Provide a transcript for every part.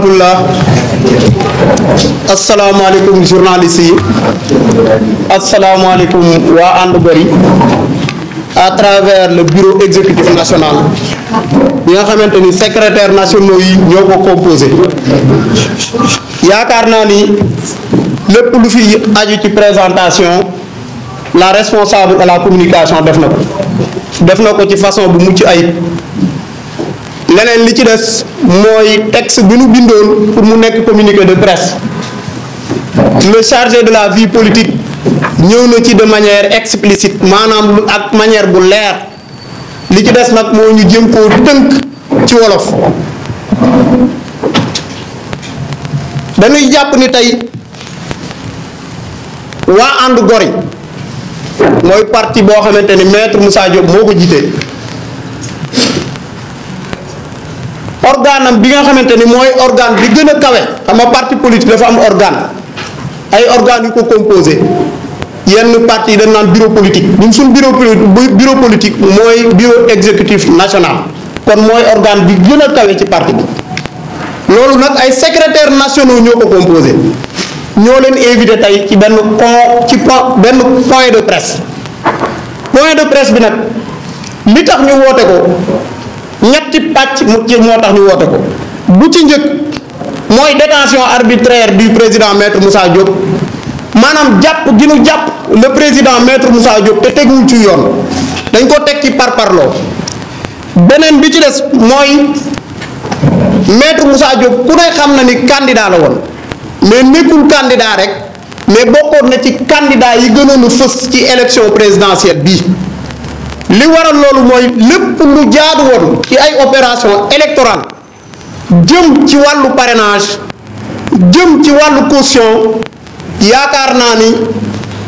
rahmatullah. Asalaamaaleykum journalistes yi. Asalaamaaleykum waa And Bari à travers le bureau exécutif national bi nga xamante ni secrétaires nationaux yi ñoo ko composé. yaakaar naa ni lépp lu fi aju ci présentation la responsable de la communication def na ko ci façon bu mucc ayib. leneen li ci des mooy texte bi nu bindoon pour mu nekk communiqué de presse le chargé de la vie politique ñëw na ci de manière explicite maanaam ak manière bu leer li ci des nag moo ñu jëm koo tënk ci wolof. dañuy jàpp ni tey waa And Gor mooy parti boo xamante ni maître Moussa Diop moo ko jiite. organe am bi nga xamante ni mooy organe bi gën a kawe xam nga parti politique dafa am organe ay organes yu ko composé yenn parti yi dañ naan bureau politique ñun suñ bureau politique mooy bureau exécutif national kon mooy organe bi gën a kawe ci parti bi. loolu nag ay secrétaires nationaux ñoo ko composé ñoo leen invité tey ci benn point de presse. point de presse bi nag li tax ñu woote ko ñetti pàcc moo tax ñu woote ko bu ci njëkk mooy détention arbitraire du président maître Moussa Diop maanaam jàpp gi nu jàpp le président maître Moussa Diop te tegul ci yoon dañ ko teg ci parparloo. beneen bi ci des mooy maître Moussa Diop ku ne xam na ni candidat la woon mais nekkul candidat rek mais bokkoon na ci candidat yi gënoon a fës ci élection présidentielle bii. li waral loolu mooy lépp lu jaadu woon ci ay opération électorale jëm ci wàllu parrainage jëm ci wàllu caution yaakaar naa ni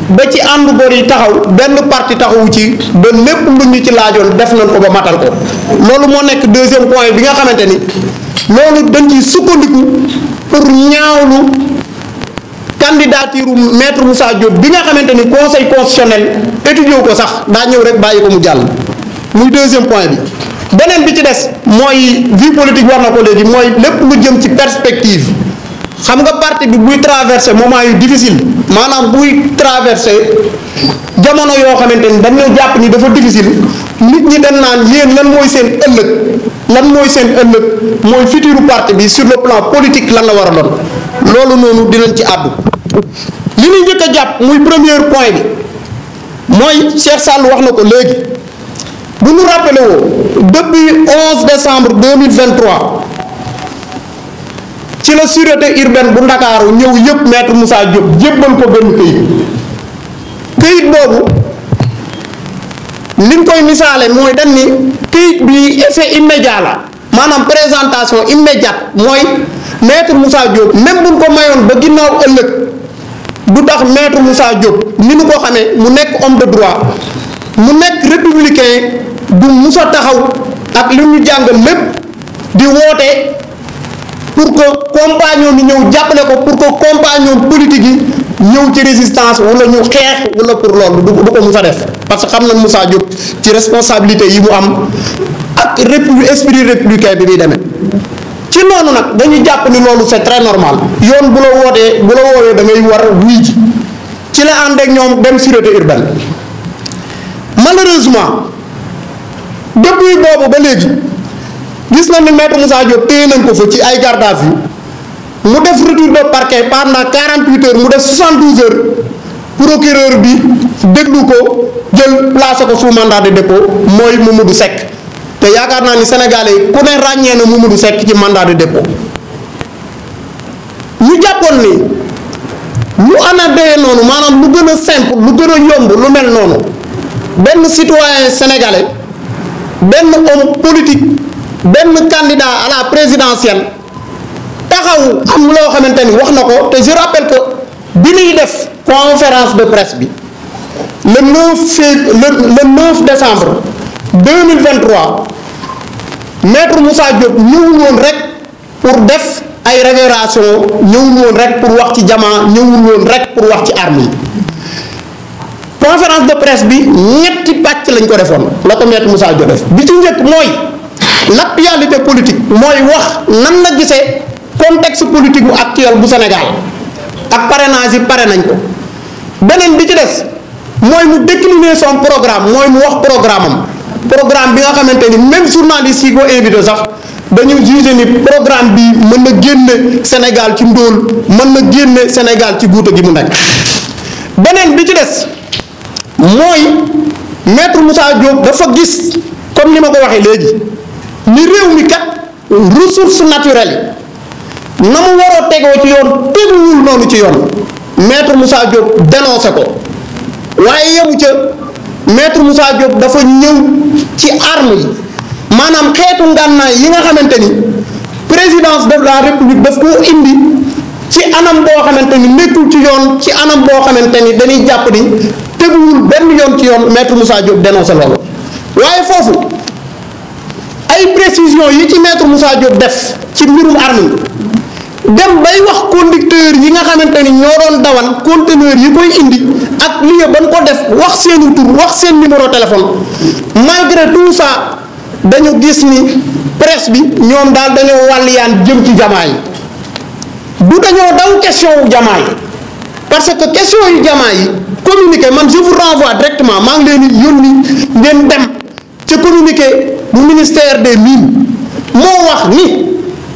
ba ci And Bor yi taxaw benn parti taxawu ci ba lépp lu ñu ci laajoon def nañ ko ba matal ko. loolu moo nekk deuxième point bi nga xamante ni loolu dañ ciy sukkandiku pour ñaawlu candidature maître Moussa Diop bi nga xamante ni conseil constitutionnel étudié ko sax daa ñëw rek bàyyi ko mu jàll muy deuxième point bi. beneen bi ci des mooy vie politique wax na ko léegi mooy lépp lu jëm ci perspective xam nga parti bi buy traversé moment yu difficile maanaam buy traversé jamono yoo xamante ni dañoo jàpp ni dafa difficile nit ñi dañ naan yéen lan mooy seen ëllëg mooy futur parti bi sur le plan politique lan la war a doon loolu noonu dinañ ci àddu. li ñu njëkk a jàpp muy premier point bi mooy Cheikh Sall wax na ko léegi bu ñu rappelé woo depuis 11 décembre 2023 ci la sûreté urbaine bu Ndakaaru ñëw yëpp maître Moussa Diop jébbal ko benn këyit boobu liñ koy misaale mooy dañ ni këyit bi effet immédiat la maanaam présentation immédiate mooy maître Moussa Diop même buñ ko mayoon ba ginnaaw ëllëg du tax maître Moussa Diop ni nu ko xamee mu nekk homme de droit mu nekk républicain du musa taxaw ak li ñu jàngal lépp di woote pour que compagnon ni ñëw jàppale ko pour que compagnon politique yi ñëw ci résistance wala ñu xeex wala pour loolu du ko musa def parce que xam na Moussa Diop ci responsabilité yi mu am ak esprit républicain bi muy demee. ci noonu nag dañuy jàpp ni loolu c'est très normal yoon bu la woowee da ngay war wuy ji ci la ànd ak ñoom dem sûreté urbaine malheureusement depuis boobu ba léegi gis nañ ni maître Moussa Diop téye nañ ko fa ci ay garde à vue mu def retour de parquet pendant 48 heures mu def 72 heures procureur bi déglu ko jël placé ko sous mandat de dépôt mooy Mamadou Seck te yaakaar naa ni Sénégalais yi ku ne ràññee na Mamadou Seck ci mandat de dépôt ñu jàppoon ni lu anadee noonu maanaam lu gën a simple lu gën a yomb lu mel noonu benn citoyen sénégalais benn homme politique benn candidat à la présidentielle taxaw am loo xamante ni wax na ko te je rappelle que bi ñuy def conférence de presse bi le 9 décembre 2023 maître Moussa Diop ñëwul woon rek pour def ay révélations ñëwul woon rek pour wax ci jamaa ñëwul woon rek pour wax ci armes yi conférence de presse bi ñetti pàcc lañ ko defoon la ko maître Moussa Diop def bi ci njëkk mooy l'actualité politique mooy wax nan la gisee contexte politique bu actuel bu Sénégal ak parrainage yi pare nañ ko. beneen bi ci des mooy mu décliner son programme mooy mu wax programme bi nga xamante ni même journaliste yi ko invité sax dañu jugé ni programme bi mën na génne Sénégal ci ndóol mën na génne Sénégal ci guuta gi mu nekk. beneen bi ci des mooy maître Moussa Diop dafa gis comme ni ma ko waxee léegi ni réew mi kat ressources naturelles yi na mu waroo tegoo ci yoon teguwul noonu ci yoon maître Moussa Diop dénoncé ko waaye yemu ca maître Moussa Diop dafa ñëw ci arme yi maanaam xeetu ngànnaay yi nga xamante ni présidence de la république daf koo indi ci anam boo xamante ni nekkul ci yoon ci anam boo xamante ni dañuy jàpp ni teguwul benn yoon ci yoon maître Moussa Diop dénoncé loolu waaye foofu ay précision yi ci maître Moussa Diop def ci mbirum arme dem bay wax conducteur yi nga xamante ni ñoo doon dawal conteneur yi koy indi ak lieu ban ko def wax seeni tur wax seen numéro téléphone malgré tout ça dañu gis ni presse bi ñoom daal dañoo wàlliyaan jëm ci jamaa yi du dañoo daw question wu jamaa yi parce que question yu jamaa yi communiqué man je vous renvoie directement maa ngi leen di yónni ngeen dem ca communiqué bu ministère des mines moo wax ni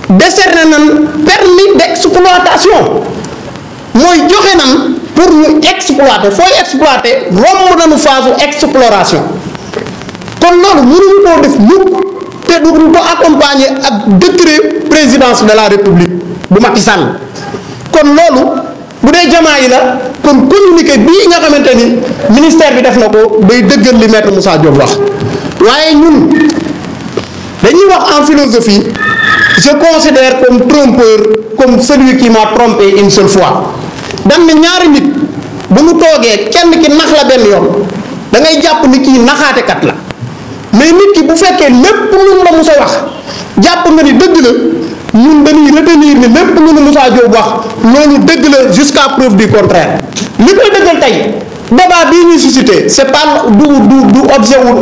décerné nan permis d'exploitation mooy joxe nan pour ñu exploiter fooy exploiter romb nañu phase exploration kon loolu mënuñu koo def mukk te du ko accompagner ak décret présidence de la république bu Macky Sall kon loolu bu dee jamaa yi la kon communiqué bii nga xamante ni ministère bi def na ko day dëggal li maître Moussa Diop wax waaye ñun dañuy wax en philosophie je considère comme trompeur comme celui qui m'a trompé une seule fois dam ne ñaari nit bu mu toogee kenn ki nax la benn yoon da ngay jàpp ni kii naxaatekat la mais nit ki bu fekkee lépp lu mu la Moussa wax jàpp nga ni dëgg la ñun dañuy retenir ni lépp lu mu Moussa Diop wax loolu dëgg la jusqu'à preuve du contraire li koy dëggal tey débat bii ñuy suscité c'est pas du objet wu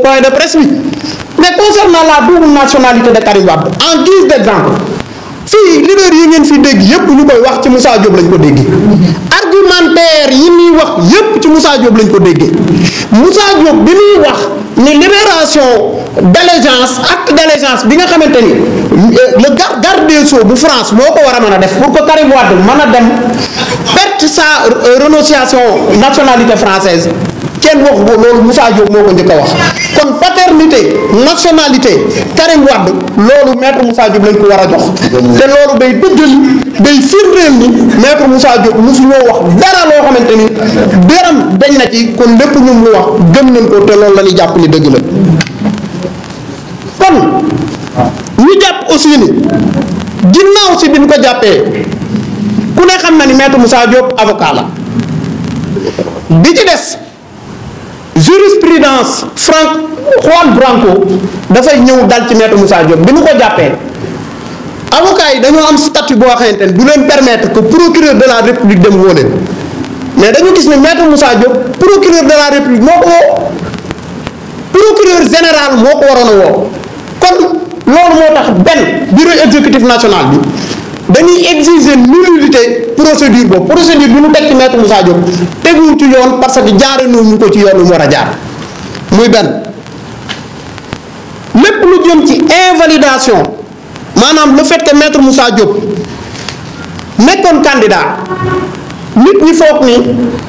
point de presse bi mais concernant la double nationalité de Karim Wade en guise d'exemple fii leader yi ngeen fi dégg yépp ñu koy wax ci Moussa Diop lañ ko déggee argumentaire yi muy wax yépp ci Moussa Diop lañ ko déggee Moussa Diop bi muy wax ni libération d'allégeance acte d'allégeance bi nga xamante ni le garde des Sceaux bu France moo ko war a mën a def pour que Karim Wade mën a dem perte sa renonciation nationalité française kenn wax ko loolu Moussa Diop moo ko njëkk a wax kon paternité nationalité Karim Wade loolu maître Moussa Diop lañ ko war a jox te loolu day dëggal day firndeel ni maître Moussa Diop mosu ñoo wax dara loo xamante ni dërëm dañ na ci kon lépp ñu mu wax gëm nañ ko te loolu la ñuy jàpp ni dëgg la kon ñu jàpp aussi ni ginnaaw si bi ñu ko jàppee ku ne xam na ni maître Moussa Diop avocat la bi ci des jurisprudence Juan Branco dafay ñëw dal ci maître Moussa Diop bi ñu ko jàppee avocat yi dañoo am statut boo xamante ne du leen permettre que procureur de la république dem woo leen mais dañu gis ne maître Moussa Diop procureur de la république moo ko woo procureur général moo ko waroon a woo kon loolu moo tax benn bureau exécutif national bi dañuy exiger nullité procédure boobu procédure bi ñu teg ci maître Moussa Diop teguwul ci yoon parce que jaare ñu ko ci yoon lu mu war a jaar muy benn lépp lu jëm ci invalidation maanaam le fait que maître Moussa Diop nekkoon candidat nit ñi foog ni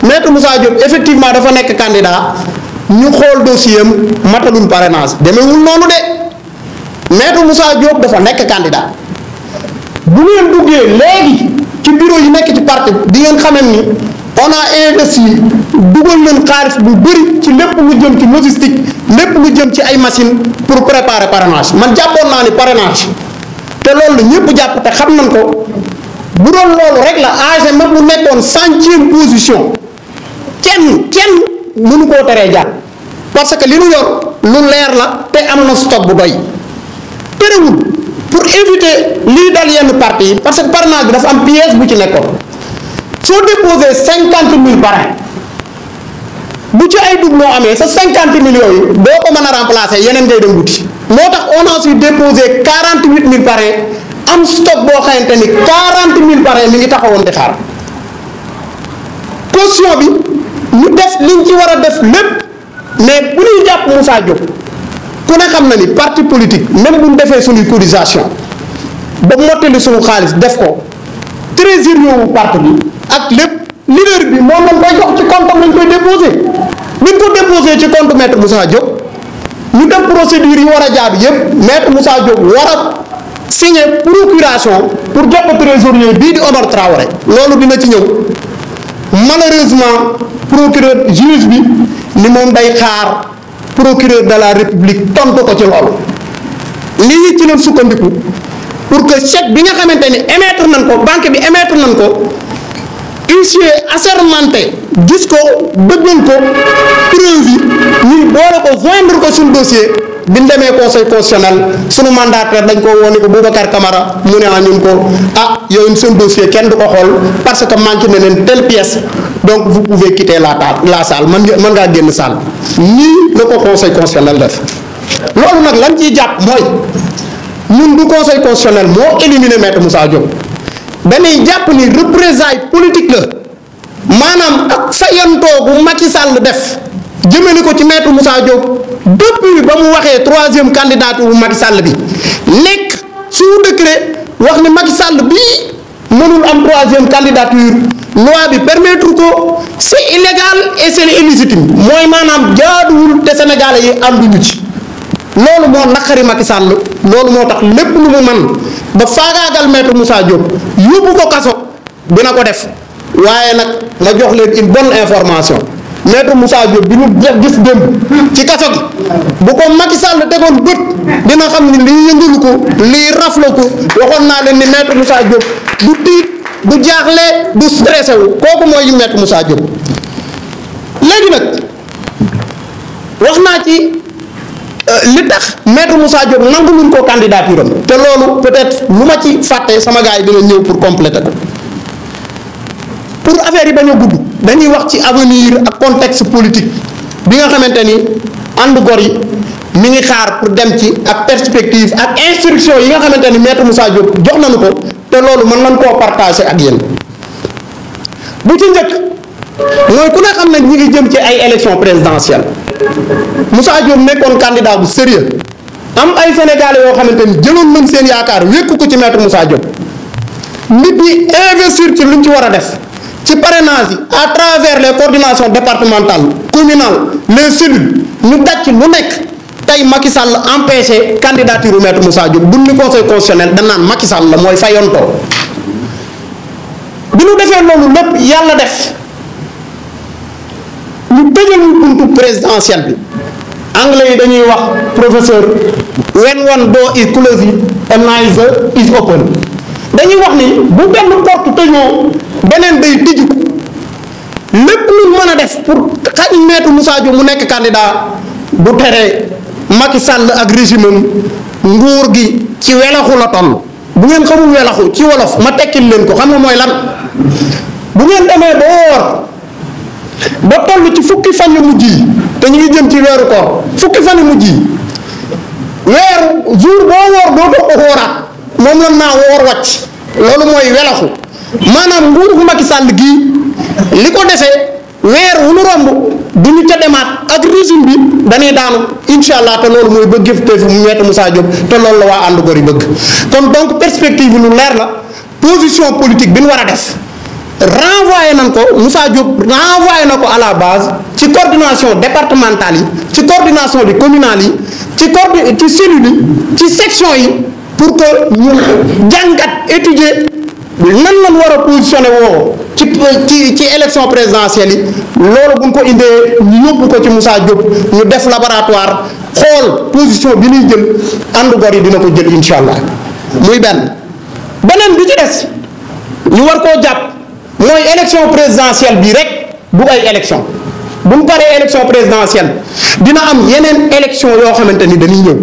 maître Moussa Diop effectivement dafa nekk candidat ñu xool dossier am matalul parrainage demeewul noonu de maître Moussa Diop dafa nekk candidat bu ngeen duggee léegi ci bureau yi nekk ci parti di ngeen xamee ni on a investi dugal leen xaalis bu bëri ci lépp lu jëm ci logistique lépp lu jëm ci ay machine pour préparer parrainage man jàppoon naa ni parrainage te loolu la ñëpp jàpp te xam nañ ko bu doon loolu rek la AG même bu nekkoon 100e position kenn mënu koo teree jàll parce que li nu yor lu leer la te am na stock bu doy terewul pour éviter lii dal yenn parti yi parce que parrainage bi dafa am pièce bu ci nekkoon soo déposé 50 000 parrain bu ci ay doublon amee sa 50 000 yooyu doo ko mën a remplacer yeneen ngay dem wuti moo tax on a su déposé 48 000 parrain am stock boo xamante ni 40 000 parrain mi ngi taxawoon di xaar caution bi ñu def liñ ci war a def lépp mais bu ñuy jàpp Moussa Diop ku ne xam na ni parti politique même bu ñu defee suñuy cotisation ba mottali suñu xaalis def ko trésorier wu parti bi ak lépp leader bi moom lañ koy jox ci compte lañ koy déposé bi ñu ko déposé ci compte maître Moussa Diop ñu def procédure yi war a jaar yëpp maître Moussa Diop war a signé procuration pour jox ko trésorier bii di Omar Traoré loolu dina ci ñëw malheureusement procureur juge bi ni moom day xaar procureur de la république tontu ko ci loolu lii ci leen sukkandiku pour que chèque bi nga xamante ni émettre nañ ko banque bi émettre nañ ko huissier assermenté gis ko dëggal ko preuve yi ñuy boole ko joindre ko suñu dossier bi ñu demee conseil constitutionnel suñu mandataire dañ ko wooni ko Boubacar Camara mu ne ñun ko yooyu seen dossier kenn du ko xool parce que manqué na leen telle pièce donc vous pouvez quitter la salle mën ngaa génn salle nii la ko conseil constitutionnel def loolu nag lan ciy jàpp mooy ñun du conseil constitutionnel moo éliminé maître Moussa Diop dañuy jàpp ni représailles politique la maanaam ak fayantoo bu Macky Sall def jëmale ko ci maître Moussa Diop depuis ba mu waxee 3e candidature bu Macky Sall bi nekk sous décret wax ni Macky Sall bii mënul am 3e candidature loi bi permettre ko c'est illégal et c'est illégitime mooy maanaam jaaduwul te sénégalais yi ànduñu ci loolu moo naqari Macky Sall loolu moo tax lépp lu mu man ba faagaagal maître Moussa Diop yóbbu ko kaso dina ko def waaye nag nga jox leen une bonne information maître Moussa Diop bi ñu gis démb ci kaso gi bu ko Macky Sall tegoon bët dina xam ni lii yëngalu ko lii rafla ko waxoon naa leen ni maître Moussa Diop du tiit du jaaxle du stressé wu kooku mooy maître Moussa Diop léegi nag wax naa ci li tax maître Moussa Diop nangu luñ ko candidature am te loolu peut-être lu ma ci fàtte sama gars yi dina ñëw pour compléter ko pour affaire yi bañ a gudd dañuy wax ci avenir ak contexte politique bi nga xamante ni ànd gor yi mi ngi xaar pour dem ci ak perspective ak instruction yi nga xamante ni maître Moussa Diop jox nañu ko te loolu mën nañ koo partager ak yéen bu ci njëkk mooy ku ne xam ne ñi ngi jëm ci ay élection présidentielle Moussa Diop nekkoon candidat bu sérieux am ay sénégalais yoo xamante ni jëloon nañ seen yaakaar wékku ko ci maître Moussa Diop nit ñi investir ci luñ ci war a def ci parrainage yi à travers les coordinations départementales communales les cellules ñu daj ci lu nekk tey Macky Sall empêché candidature u maître Moussa Diop buñ ni conseil constitutionnel da naan Macky Sall la mooy fayontoo bi ñu defee loolu lépp yàlla def ñu tëjal buntu présidentielle bi anglais yi dañuy wax professeur when one door is closed another is open dañuy wax ni bu benn porte tëjoo beneen day tëju lépp lu mën a def pour xañ maître Moussa Diop mu nekk candidat bu tere Macky Sall ak régime am nguur gi ci welaxu la toll bu ngeen xamul welaxu ci wolof ma tekkil leen ko xam nga mooy lan bu ngeen demee ba woor ba toll ci fukki fan yu mujj yi te ñu ngi jëm ci weeru koor fukki fan yu mujj yi weeru jour boo woor doo ko wooraat moom la naa woor wàcc loolu mooy welaxu maanaam nguur gu Macky Sall gii li ko defee weer wu nu romb du ñu ca demaat ak régime bi dañuy daanu incha allah te loolu mooy bëgg jëf mu maître Moussa Diop te loolu la waa ànd gor yi bëgg kon donc perspective lu leer la position politique bi ñu war a def renvoyé nañ ko Moussa Diop renvoyé na ko à la base ci coordination départementale yi ci coordination bi communale yi ci cellule yi ci section yi pour que ñu jàngat étudier nan lañ war a positionné woo ci élection présidentielle yi loolu bu ñu ko indee ñu yóbbu ko ci Moussa Diop ñu def laboratoire xool position bi ñuy jël ànd gor yi dina ko jël incha allah muy benn bi ci des ñu war koo jàpp mooy élection présidentielle bii rek du ay élection bu mu paree élection présidentielle dina am yeneen élection yoo xamante ni dañuy ñëw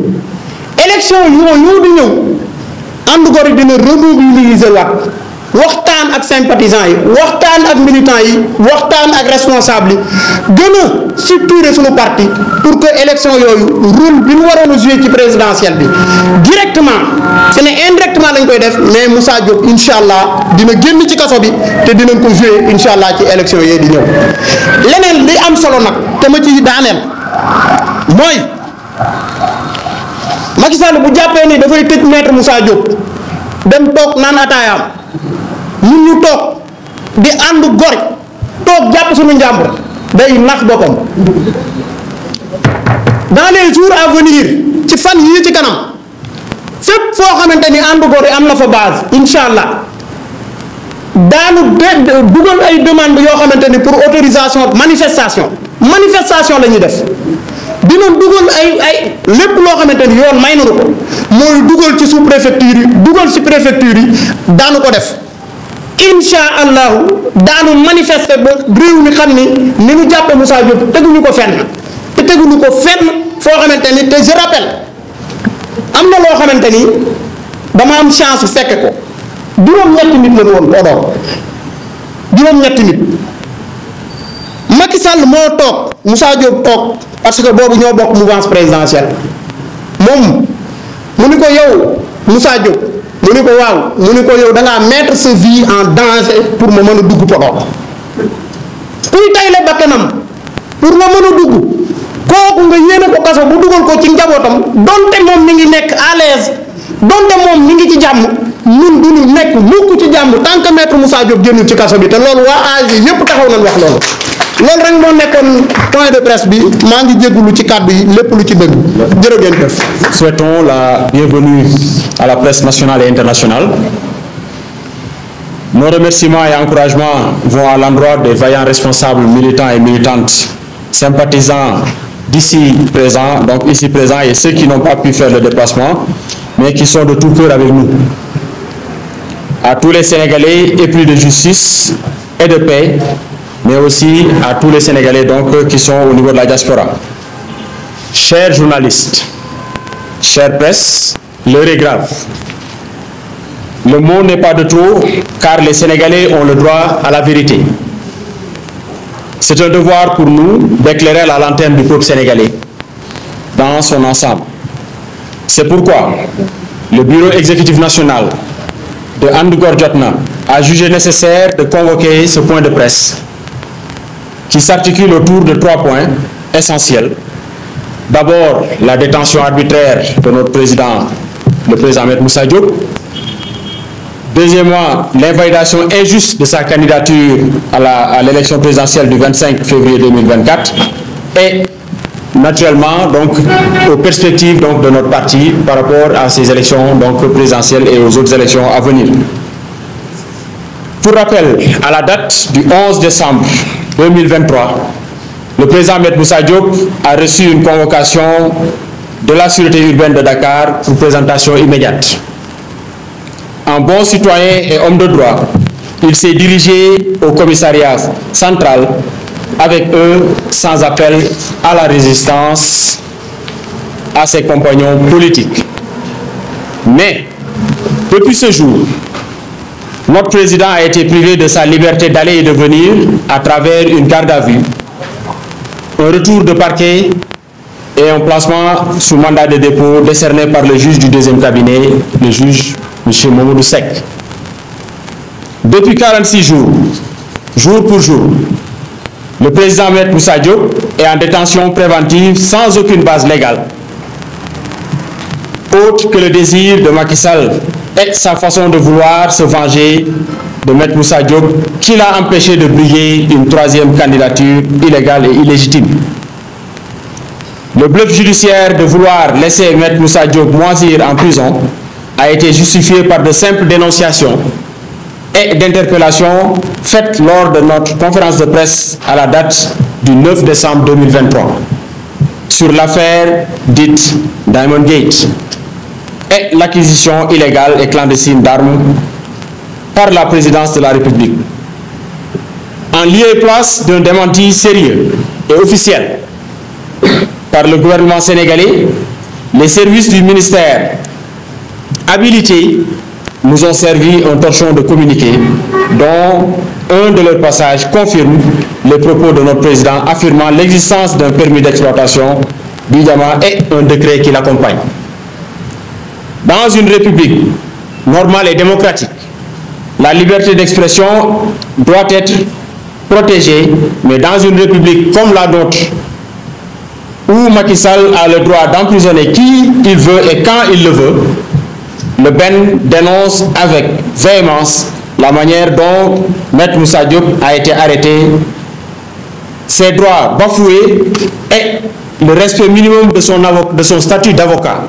élection yooyu di ñëw ànd gor yi dina remobiliser waat waxtaan ak sympathisants yi waxtaan ak militants yi waxtaan ak responsables yi gën a structurer suñu parti pour que élection yooyu rôle bi mu waroon a jouer ci présidentielle bi directement ce n'est indirectement lañ koy def mais Moussa Diop incha allah dina génn ci kaso bi te dinañ ko jouer incha allah ci élection yee di ñëw. leneen li am solo nag te ma ci daaneel mooy Macky Sall bu jàppee ni dafay tëj maître Moussa Diop dem toog naan ataayaam ñun ñu toog di ànd gor toog jàpp suñu njàmbur day nax boppam dans les jours à venir ci fan yii ci kanam fépp foo xamante ni ànd gor yi am na fa base incha allah daanu dugal ay demande yoo xamante ni pour autorisation manifestation la ñuy def dina dugal ay lépp loo xamante ni yoon may nañu ko mooy dugal ci sous préfecture yi dugal ci préfecture yi daanu ko def incha allahu daanu manifester ba réew mi xam ni ñu jàppe Moussa Diop teguñu ko fenn te teguñu ko fenn foo xamante ni te je rappelle am na loo xamante ni dama am chance fekk ko juróom-ñetti nit lañu woon Podor juróom-ñetti nit Macky Sall moo toog Moussa Diop toog parce que boobu ñoo bokk mouvance présidentielle moom mu ni ko yow Moussa Diop mu ni ko waaw mu ni ko yow da ngaa mettre sa vie en danger pour ma mën a dugg Podor kuy tayle bakkanam pour ma mën a dugg kooku nga yéene ko kaso bu dugal ko ci njabootam donte moom mi ngi nekk à l'aise donte moom mi ngi ci jàmm ñun du ñu nekk mukk ci jàmm tant que maître Moussa Diop génnul ci kaso bi te loolu waa AG yépp taxaw nañ wax loolu loolu rek moo nekkoon point de presse bi maa ngi jégalu ci kàddu yi lépp lu ci dëgg jërë ngeen jëf. Souhaitons la bienvenue à la presse nationale et internationale. Nos remerciements et encouragements vont à l'endroit des vaillants responsables militants et militantes, sympathisants d'ici présents, donc ici présents, et ceux qui n'ont pas pu faire le déplacement, mais qui sont de tout cœur avec nous. À tous les Sénégalais épris de justice et de paix, mais aussi à tous les Sénégalais donc, qui sont au niveau de la diaspora. Chers journalistes, chère presse, l'heure est grave. Le mot n'est pas de trop, car les Sénégalais ont le droit à la vérité. C'est un devoir pour nous d'éclairer la lanterne du peuple sénégalais dans son ensemble. C'est pourquoi le Bureau exécutif national de And Gor Jotna a jugé nécessaire de convoquer ce point de presse qui s'articule autour de 3 points essentiels. D'abord, la détention arbitraire de notre président, le président Ahmed Moussa Diop. Deuxièmement, l'invalidation injuste de sa candidature à l'élection présidentielle du 25 février 2024. Et naturellement, donc, aux perspectives donc, de notre parti par rapport à ces élections donc, présidentielles et aux autres élections à venir. Pour rappel, à la date du 11 décembre 2023, le président Ahmed Moussa Diop a reçu une convocation de la Sûreté urbaine de Dakar pour présentation immédiate. En bon citoyen et homme de droit, il s'est dirigé au commissariat central avec eux sans appel à la résistance à ses compagnons politiques. Mais, depuis ce jour, notre président a été privé de sa liberté d'aller et de venir à travers une garde à vue, un retour de parquet et un placement sous mandat de dépôt décerné par le juge du deuxième cabinet, le juge M. Mamadou Seck. Depuis 46 jours, jour pour jour, le président Ahmed Moussa Diop est en détention préventive sans aucune base légale, autre que le désir de Macky Sall et sa façon de vouloir se venger de Maître Moussa Diop, qui l'a empêché de briguer une 3e candidature illégale et illégitime. Le bluff judiciaire de vouloir laisser Maître Moussa Diop moisir en prison a été justifié par de simples dénonciations et d'interpellations faites lors de notre conférence de presse à la date du 9 décembre 2023 sur l'affaire dite Diamond Gate et l'acquisition illégale et clandestine d'armes par la présidence de la République. En lieu et place d'un démenti sérieux et officiel par le gouvernement sénégalais, les services du ministère habilités nous ont servi un torchon de communiqué dont un de leurs passages confirme les propos de notre président affirmant l'existence d'un permis d'exploitation du diamant et un décret qui l'accompagne. Dans une république normale et démocratique, la liberté d'expression doit être protégée, mais dans une république comme la nôtre, où Macky Sall a le droit d'emprisonner qui il veut et quand il le veut, le BEN dénonce avec véhémence la manière dont Maître Moussa Diop a été arrêté, ses droits bafoués et le respect minimum de son statut d'avocat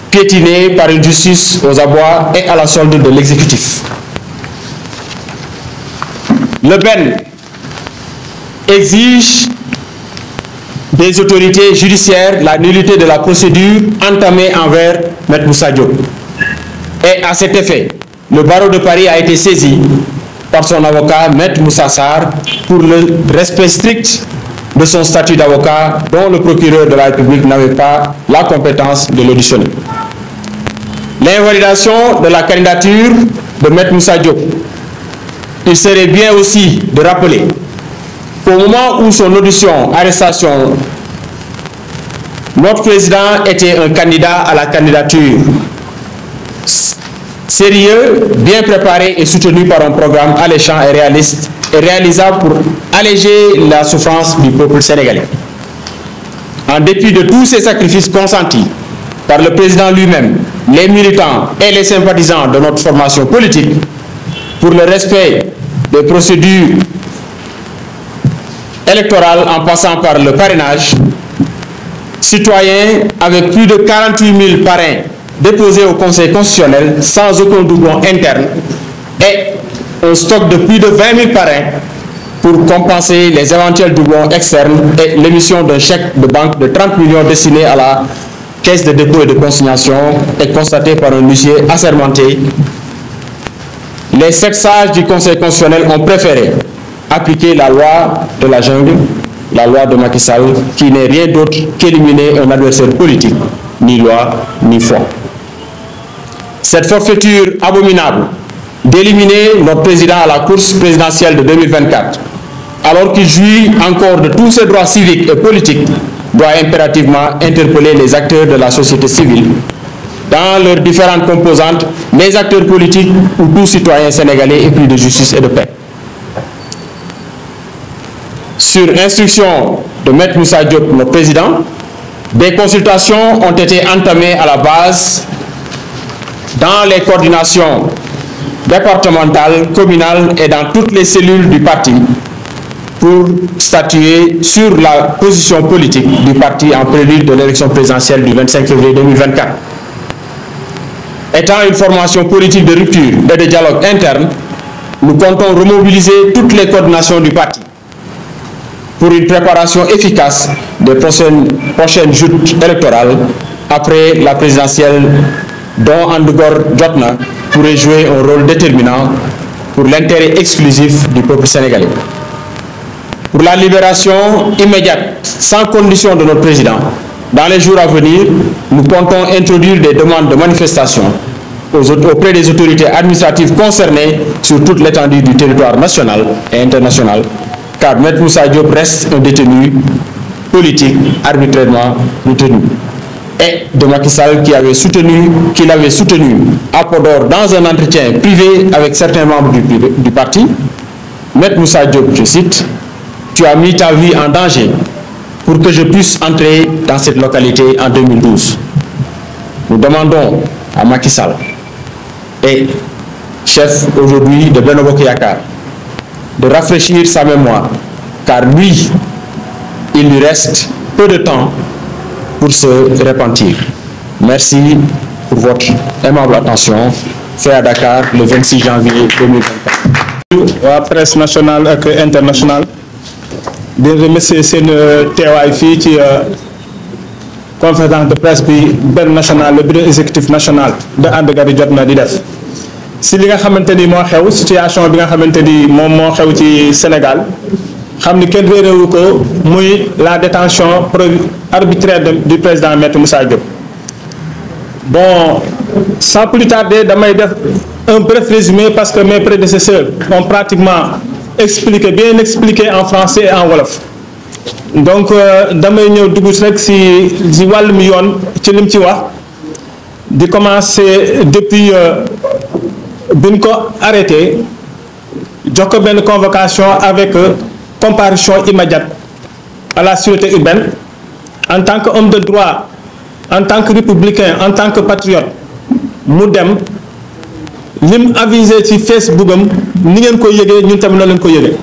piétiné par une justice aux abois et à la solde de l'exécutif. Le BEN exige des autorités judiciaires la nullité de la procédure entamée envers Maître Moussa Diop. Et à cet effet, le barreau de Paris a été saisi par son avocat Maître Moussa Sarr pour le respect strict de son statut d'avocat dont le procureur de la République n'avait pas la compétence de l'auditionner. L'invalidation de la candidature de Maître Moussa Diop. Il serait bien aussi de rappeler qu'au moment où son audition, arrestation, notre président était un candidat à la candidature sérieux, bien préparé et soutenu par un programme alléchant et réaliste et réalisable pour alléger la souffrance du peuple sénégalais. En dépit de tous ces sacrifices consentis par le président lui-même, les militants et les sympathisants de notre formation politique, pour le respect des procédures électorales en passant par le parrainage, citoyens avec plus de 48 000 parrains déposés au Conseil constitutionnel sans aucun doublon interne et un stock de plus de 20 000 parrains pour compenser les éventuels doublons externes et l'émission d'un chèque de banque de 30 millions destiné à la Caisse de dépôt et de consignation est constaté par un huissier assermenté. Les 7 sages du Conseil constitutionnel ont préféré appliquer la loi de la jungle, la loi de Macky Sall, qui n'est rien d'autre qu'éliminer un adversaire politique, ni loi, ni foi. Cette forfaiture abominable d'éliminer notre président à la course présidentielle de 2024, alors qu'il jouit encore de tous ses droits civiques et politiques, doit impérativement interpeller les acteurs de la société civile dans leurs différentes composantes, les acteurs politiques ou tous citoyens sénégalais épris de justice et de paix. Sur instruction de Maître Moussa Diop, notre président, des consultations ont été entamées à la base dans les coordinations départementales, communales et dans toutes les cellules du parti pour statuer sur la position politique du parti en prélude de l'élection présidentielle du 25 février 2024. Étant une formation politique de rupture et de dialogue interne, nous comptons remobiliser toutes les coordinations du parti pour une préparation efficace des prochaines joutes électorales après la présidentielle dont Andugor Jotna pourrait jouer un rôle déterminant pour l'intérêt exclusif du peuple sénégalais. Pour la libération immédiate, sans condition de notre président, dans les jours à venir, nous comptons introduire des demandes de manifestation auprès des autorités administratives concernées sur toute l'étendue du territoire national et international, car Maître Moussa Diop reste un détenu politique arbitrairement retenu. Et de Macky Sall qu'il avait soutenu à Podor dans un entretien privé avec certains membres du parti. Maître Moussa Diop, je cite, « Tu as mis ta vie en danger pour que je puisse entrer dans cette localité en 2012. » Nous demandons à Macky Sall et chef aujourd'hui de Benno Bokk Yakaar de rafraîchir sa mémoire, car lui, il lui reste peu de temps pour se repentir. Merci pour votre aimable attention. Fait à Dakar le 26 janvier 2024. La presse nationale et internationale di remercier seen teewaay fii ci conférence de presse bi benn national le bureau exécutif national de And Guetter Jotna di def si li nga xamante ni moo xew situation bi nga xamante ni moom moo xew ci Sénégal xam ni kenn réeréwu ko muy la détention arbitraire du président Maître Moussa Diop. Bon, sans plus tarder damay def un bref résumé parce que mes prédécesseurs ont pratiquement bien expliqué en français et en wolof. Donc damay ñëw dugg rek si wàllum yoon ci lim ci wax di commencer depuis bi ñu ko arrêté jox ko benn convocation avec comparution immédiate à la sûreté urbaine en tant qu'homme de droit, en tant que républicain, en tant que patriote mu dem lim avisé ci Facebook am ni ngeen ko yëgee ñun tamit noonu leen ko yëgee.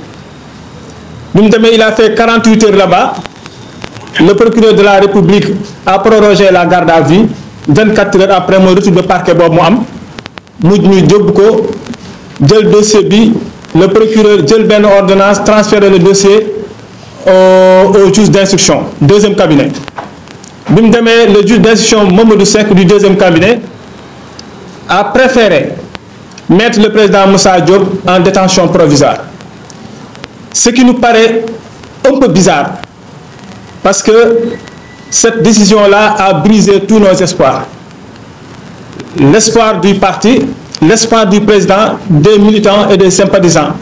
bi mu demee il a fait 48 heures là-bas le procureur de la République a prorogé la garde à vue 24 heures après mooy retour de parquet boobu mu am mujj ñu jóbbu ko jël dossier bi le procureur jël benn ordonnance transférer le dossier au juge d'instruction deuxième cabinet. bi mu demee le juge d'instruction Mamadou Seck du deuxième cabinet a préféré mettre le président Moussa Diop en détention provisoire. Ce qui nous paraît un peu bizarre, parce que cette décision-là a brisé tous nos espoirs. L'espoir du parti, l'espoir du président, des militants et des sympathisants.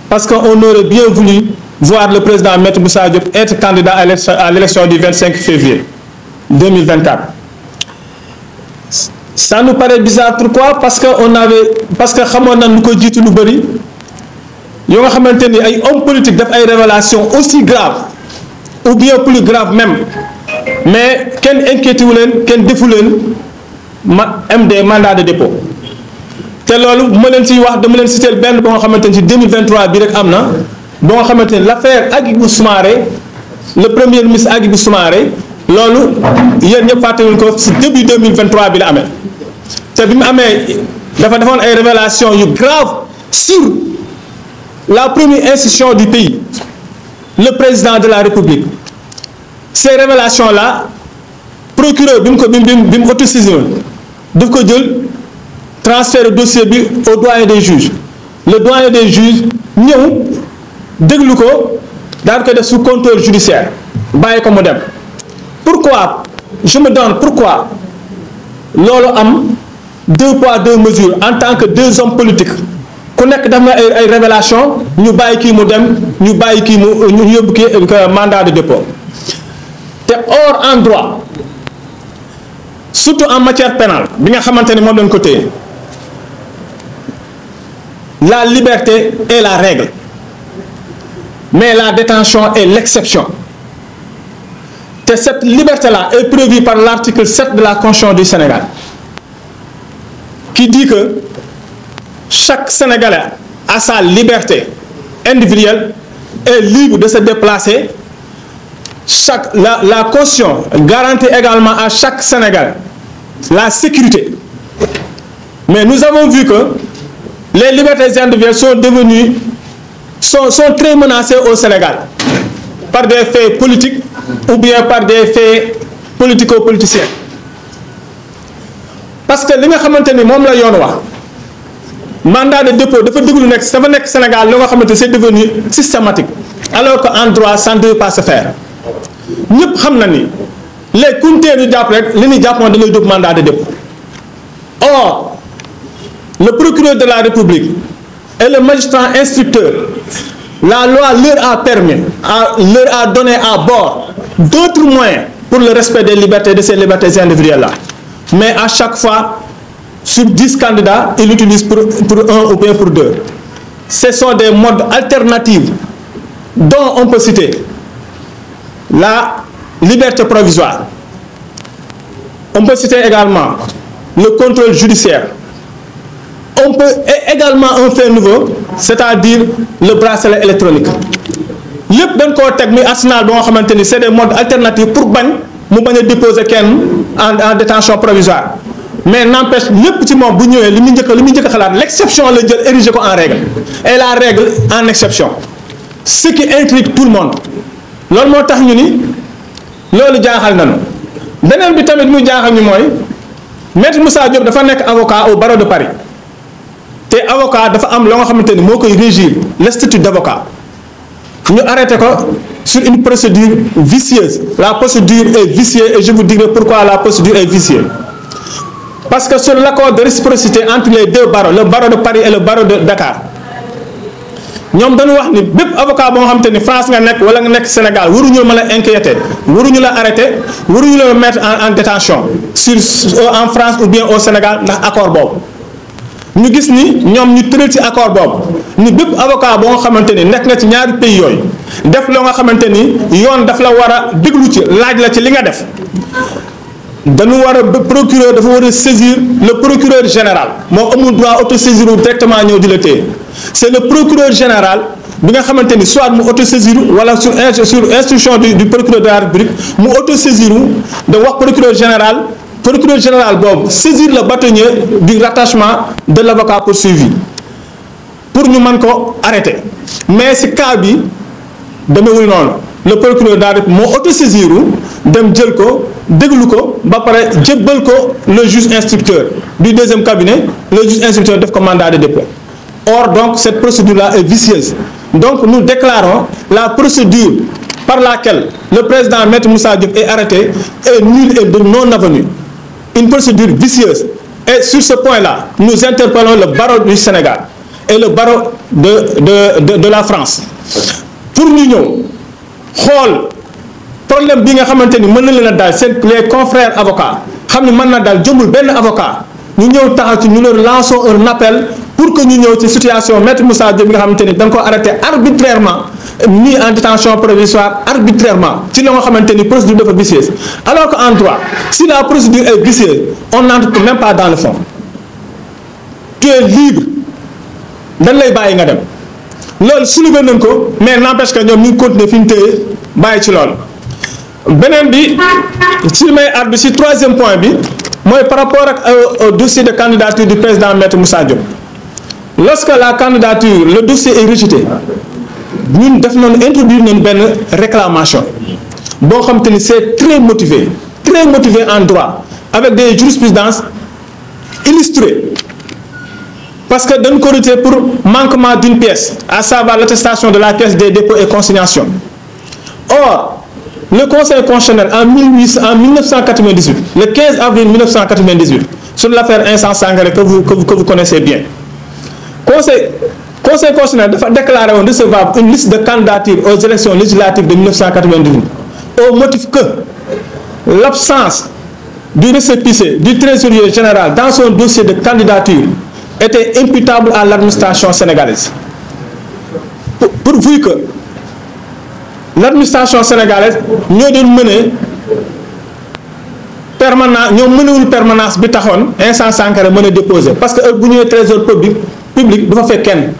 Parce qu'on aurait bien voulu voir le président Maître Moussa Diop être candidat à l'élection du 25 février 2024. Ça nous paraît bizarre. Pourquoi? Parce que xamoon nañ lu ko jiitu lu bëri. yoo nga xamante ni ay hommes politiques def ay révélations aussi graves ou bien plus graves même mais kenn inquiété wu leen kenn defu leen MD mandat de dépôt te loolu bu ma leen ciy wax dama leen citer benn ba nga xamante ni ci 2023 bi rek am na ba nga xamante ni l'affaire Hadjibou Soumaré le premier ministre Hadjibou Soumaré loolu yéen ñëpp fàttewuñ ko ci début 2023 bi la amee te bi mu amee dafa defoon ay révélations yu graves sur la première institution du pays, le président de la République. Ces révélations-là, procureur bi mu autosaisi daf ko jël transfert le dossier bi au doyen des juges. Le doyen des juges ñëw déglu ko daal ko def sous contrôle judiciaire bàyyi ko mu dem. Pourquoi? Je me demande pourquoi loolu am deux poids deux mesures en tant que deux hommes politiques. ku nekk def na ay révélation ñu bàyyi kii mu dem ñu bàyyi kii mu ñu yóbbu kii mandat de dépôt te hors en droit surtout en matière pénale bi nga xamante ne moom lañ ko téye la liberté est la règle mais la détention est l'exception te cette liberté-là est prévue par l'article 7 de la Constitution du Sénégal qui dit que chaque Sénégalais a sa liberté individuelle est libre de se déplacer. La Constitution garantit également à chaque Sénégalais la sécurité. Mais nous avons vu que les libertés individuelles sont très menacées au Sénégal par des faits politiques ou bien par des faits politico-politiciens. Parce que li nga xamante ni moom la yoon wax mandat de dépôt dafa déglu nekk dafa nekk Sénégal loo nga xamante c'est devenu systématique alors que en droit ça ne devait pas se faire ñëpp xam na ni les kuntee ñu jàpp rek li ñuy jàpp moom dañuy jóg mandat de dépôt. Or le procureur de la République et le magistrat instructeur la loi leur a permis leur a donné à bord d'autres moyens pour le respect des libertés de ces libertés individuelles là mais à chaque fois sur 10 candidats, ils l'utilisent pour un ou bien pour deux. Ce sont des modes alternatifs dont on peut citer la liberté provisoire. On peut citer également le contrôle judiciaire. On peut également un fait nouveau, c'est-à-dire le bracelet électronique. Lépp dañ koo teg muy arsenal ba nga xamante ni c'est des modes alternatifs pour bañ mu bañ a déposer kenn en détention provisoire. Mais n'empêche lépp ci moom bu ñëwee li muy njëkk a xalaat l'exception la jël érigé ko en règle et la règle en exception ce qui intrigue tout le monde loolu moo tax ñu ni loolu jaaxal nañu beneen bi tamit muy jaaxal ñu mooy Maître Moussa Diop dafa nekk avocat au barreau de Paris te avocat dafa am loo nga xamante ni moo koy régir le statut d'avocat ñu arrêté ko sur une procédure vicieuse. La procédure est vicieuse et je vous dirai pourquoi la procédure est vicieuse. parce que sur l'accord de réciprocité entre les deux barreaux, le barreau de Paris et le barreau de Dakar, ñoom dañu wax ni bépp avocat boo xam te ni France nga nekk wala nga nekk Sénégal waruñu la mën a inquiéter waruñu la arrêter waruñu la mettre en détention en France ou bien au Sénégal ndax accord boobu. ñu gis ni ñoom ñu tëral ci accord boobu ni bépp avocat boo nga xamante ni nekk nga ci ñaari pays yooyu def loo nga xamante ni yoon daf la war a déglu ci laaj la ci li nga def dañu war a procureur dafa war a saisir le procureur général moo amul droit autosaisir directement ñëw di la téye c'est le procureur général bi nga xamante ni soit mu autosaisir wala sur instruction du procureur de la République mu autosaisir da wax procureur général boobu saisir le bâtonnier du rattachement de l'avocat poursuivi pour ñu mën ko arrêter mais si cas bi demewul noonu le procureur daal moo autosaisir dem jël ko déglu ko ba pare jébbal ko le juge instructeur du deuxième cabinet le juge instructeur def ko mandat de dépôt. Or donc cette procédure-là est vicieuse. Donc nous déclarons la procédure par laquelle le président Maître Moussa Diop est arrêté est nulle et de non avenue. Une procédure vicieuse. Et sur ce point-là, nous interpellons le barreau du Sénégal et le barreau de la France. Pour ñu ñëw xool problème bi nga xamante ni mën na leen a daal seen les confrères avocats xam ne mën na daal jëmul benn avocat ñu ñëw taxaw ci ñu leur lançons un appel pour que ñu ñëw ci situation Maître Moussa Diop bi nga xamante ni da nga ko arrêté arbitrairement mis en détention provisoire arbitrairement ci la nga xamante ni procédure dafa vicieuse alors que en droit si la procédure est vicieuse on n'entre même pas dans le fond tu es libre dañ lay bàyyi nga dem loolu soulevé nañ ko mais n'empêche que ñoom ñu ngi continuer fi ñu téye bàyyi ci loolu beneen bi si may àddu si troisième point bi mooy par rapport ak au dossier de candidature du président Maître Moussa Diop. Lorsque la candidature le dossier est rejeté ñun def nañu introduire nañu benn réclamation boo xam te ni c'est très motivé en droit avec des jurisprudences illustrées parce que dañu ko rejeté pour manquement d'une pièce à savoir l'attestation de la caisse des dépôts et consignations. Or le Conseil constitutionnel en 1998 le 15 avril 1998 sur l'affaire Incense Sangaré que vous connaissez bien. Conseil constitutionnel dafa déclaré woon recevable une liste de candidatures aux élections législatives de 1998 au motif que l'absence du récépissé du trésorier général dans son dossier de candidature était imputable à l'administration sénégalaise. Pourvu que l'administration sénégalaise ñoo doon mëne permanence ñoo mënewul permanence bi taxoon Incense Sangaré mën a déposer parce que heure bu ñëwee trésor public dafa fekk kenn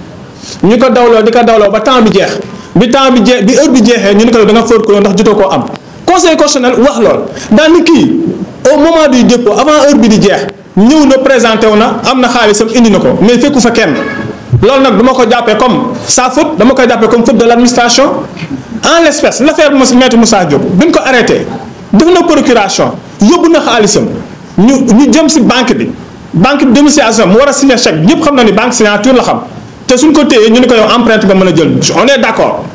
ñu ko dawloo di ko dawloo ba temps bi jeex bi heure bi jeexee ñu ne ko da nga fóot ko ndax jotoo koo am conseil constitutionnel wax lool daal ni kii au moment du dépôt avant heure bi di jeex ñëw na présenté wu na am na xaalisam indi na ko mais fekku fa kenn loolu nag dama ko jàppee comme sa faute dama koy jàppee comme faute de l'administration en l'espèce l'affaire Maître Moussa Diop bi ñu ko arrêté def na procuration yóbbu na xaalisam ñu jëm si banque bi domiciliation mu war a signer chèque ñëpp xam na ni banque signature la xam te suñ ko téyee ñu ne ko yow empreinte nga mën a jël on est d'accord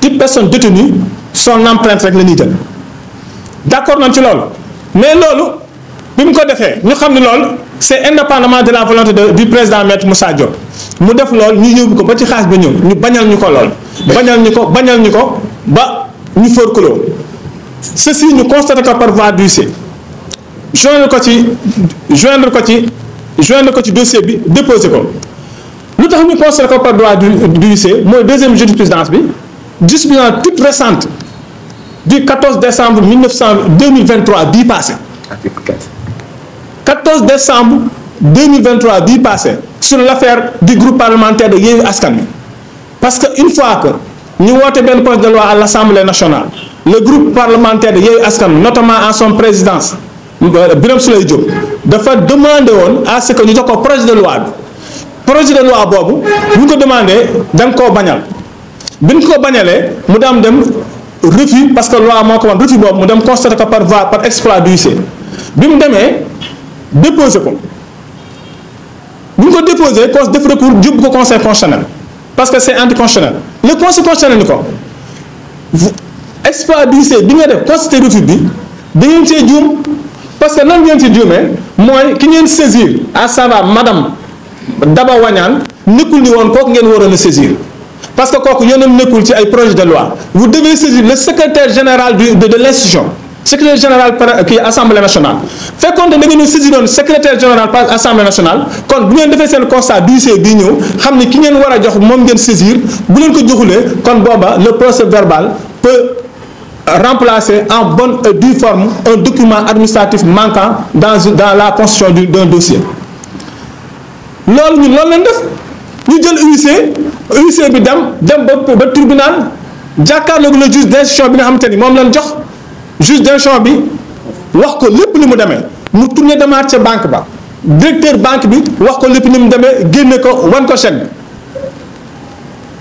toute personne détenue son empreinte rek la ñuy jël d'accord nañ ci loolu mais loolu bi mu ko defee ñu xam ne loolu c'est indépendamment de la volonté du président Maître Moussa Diop mu def loolu ñu yóbbu ko ba ci xaalis ba ñëw ñu bañal ñu ko lool bañal ñu ko ba ñu forclos ceci ñu constaté ko par voie d'huissier joindre ko ci dossier bi déposé ko lu tax ñu constaté ko par voie d'huissier mooy deuxième jurisprudence bi jurisprudence toute récente du 14 décembre 2023 bii passé 14 décembre 2023 bii passé sur l'affaire du groupe parlementaire de Yewwi Askan Wi parce que une fois que ñu woote benn projet de loi à l'Assemblée nationale le groupe parlementaire de Yewwi Askan Wi notamment en son présidence Birame Souleye Diop dafa demandé woon à ce que ñu jox ko projet de loi boobu bu ñu ko demandé da nga koo bañal bi ñu ko bañalee mu dem refus parce que loi moo ko woon refus boobu mu dem constaté ko par exploit d'huissier bi mu demee déposé ko bu ñu ko déposé cause def recours jubbu ko conseil constitutionnel parce que c'est anticonstitutionnel le conseil constitutionnel ni ko exploit d'huissier bi nga def constaté refus bi da ngeen see juum parce que nan ngeen ci juumee mooy ki ngeen saisir à savoir madame Daba Wañaan nekkul ni woon kooku ngeen waroon a saisir parce que kooku yoonam nekkul ci ay projet de loi vous devez saisir le secrétaire général de l'institution secrétaire général kii assemblée nationale fekkoon da ngeen saisiroon secrétaire général par assemblée nationale kon bu ngeen defee seen constat d'huissier bii ñëw xam ni ki ngeen war a jox moom ngeen saisir bu leen ko joxulee kon booba le procès verbal peut remplacer en bonne et due forme un document administratif manquant dans la constitution d'un dossier loolu ñun loolu leen def ñu jël huissier bi dem ba tribunal jàkkaarloog le juge d'instruction bi nga xamante ni moom lañ jox juge d'instruction bi wax ko lépp li mu demee mu tourné demaat ca banque ba directeur banque bi wax ko lépp ni mu demee génne ko wan ko chèque bi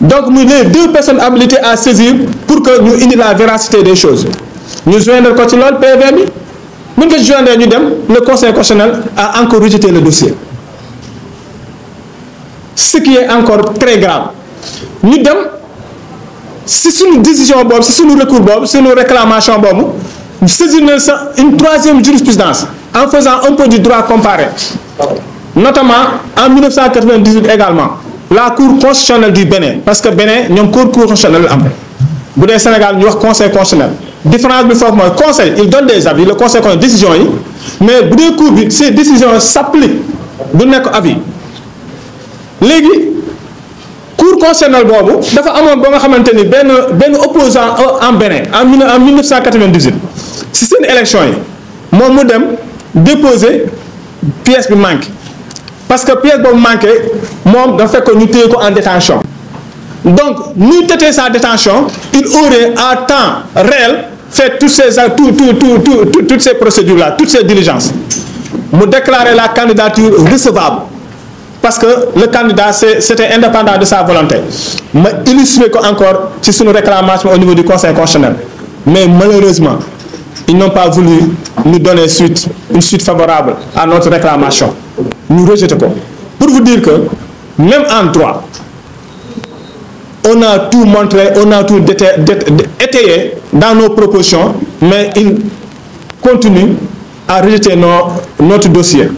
donc muy les deux personnes habilitées à saisir pour que ñu indi la véracité des choses ñu joindre ko ci loolu PV bi buñ ko joindre ñu dem le conseil constitutionnel a encore rejeté le dossier ce qui est encore très grave ñu dem si suñu décision boobu si suñu recours boobu suñu réclamation boobu saisir na sa une troisième jurisprudence en faisant un peu du droit comparé notamment en 1998 également la cour constitutionnelle du Bénin parce que Bénin ñoom cour constitutionnelle am bu dee Sénégal ñu wax conseil constitutionnel différence bi foofu mooy conseil il donne des avis le conseil constitutionnel décision yi mais bu dee cour bi ces décisions s'appliquent du nekk avis léegi cour constitutionnelle boobu dafa amoon ba nga xamante ni benn opposant en Bénin en 1998 si seen élection yi moom mu dem déposer pièce bi manqué parce que pièce boobu manqué moom dafa fekk ñu téye ko en détention donc ñu tëtee sa détention il aurait à temps réel fait toutes ces procédures là toutes ces diligences mu déclarer la candidature recevable parce que le candidat c'était indépendant de sa volonté ma illustré ko encore ci suñu réclamation au niveau du conseil constitutionnel mais malheureusement ils n'ont pas voulu nous donner une suite favorable à notre réclamation ñu rejeté ko pour vous dire que même en droit on a tout montré on a tout étayé dans nos propositions mais ils continuent à rejeter notre dossier.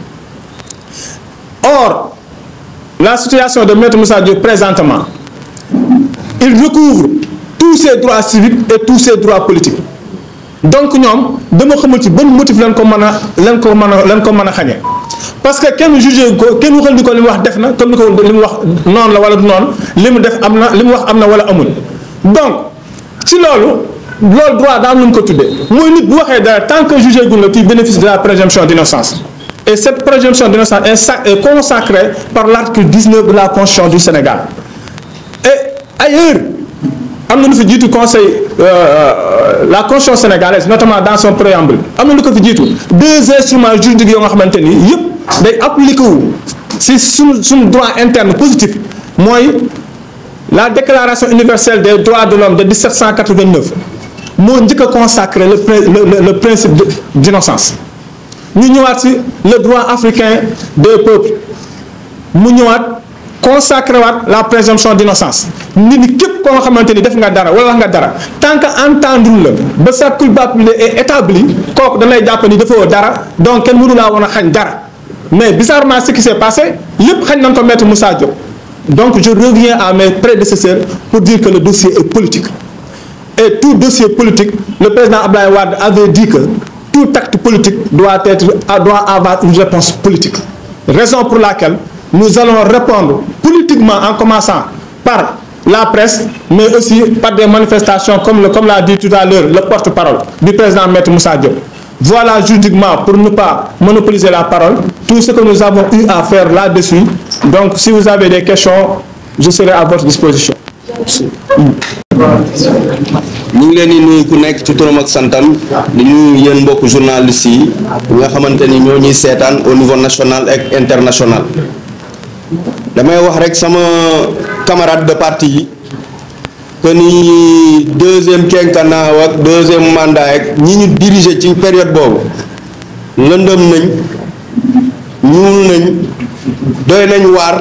Or la situation de Maître Moussa Diop présentement il recouvre tous ses droits civiques et tous ses droits politiques donc ñoom dama xamul ci ban motif lañ ko mën a xañee parce que kenn jugé ko kenn waxal ni ko li mu wax def na comme ni ko li mu wax noonu la wala du noonu li mu def am na li mu wax am na wala amul donc ci loolu droit daa am lu ñu ko tuddee mooy nit bu waxee dara tant que jugé gun la tu bénéficies de la présomption d'innocence et cette présomption d'innocence est consacrée par l'article 19 de la Constitution du Sénégal et ailleurs am na lu fi jiitu conseil la Constitution sénégalaise notamment dans son préambule am na lu ko fi jiitu deux instruments juridiques yoo nga xamante ni yëpp day appliqué wu si suñu droit interne positif mooy la déclaration universelle des droits de l'homme de 1789 moo njëkk a consacré le principe d'innocence ñu ñëwaat si le droit africain des peuples mu ñëwaat consacré waat la présomption d'innocence nit ñi képp koo nga xamante ni def nga dara wala wax nga dara tant que entendre la ba sa culpabilité est établie kooku danay jàpp ni dafa dara donc kenn mënu laa woon a xañ dara mais bizarrement ce qui s'est passé lépp xañ nañ ko Maître Moussa Diop donc je reviens à mes prédécesseurs pour dire que le dossier est politique et tout dossier politique le président Abdoulaye Wade avait dit que tout acte politique doit avoir une réponse politique raison pour laquelle nous allons répondre politiquement en commençant par la presse mais aussi par des manifestations comme l'a dit tout à l'heure le porte-parole du président Maître Moussa Diop. Voilà juridiquement pour ne pas monopoliser la parole tout ce que nous avons eu à faire là-dessus donc si vous avez des questions je serai à votre disposition. ñu ngi leen di nuyu ku nekk ci turam ak santam di nuyu yéen mbokk journalistes yi nga xamante ni ñoo ñuy seetaan au niveau national ak international damay wax rek sama camarade de parti yi que ni deuxième quinquennat ak deuxième mandat ak ñi ñu diriger ci période boobu lëndëm nañ ñuul nañ doy nañ waar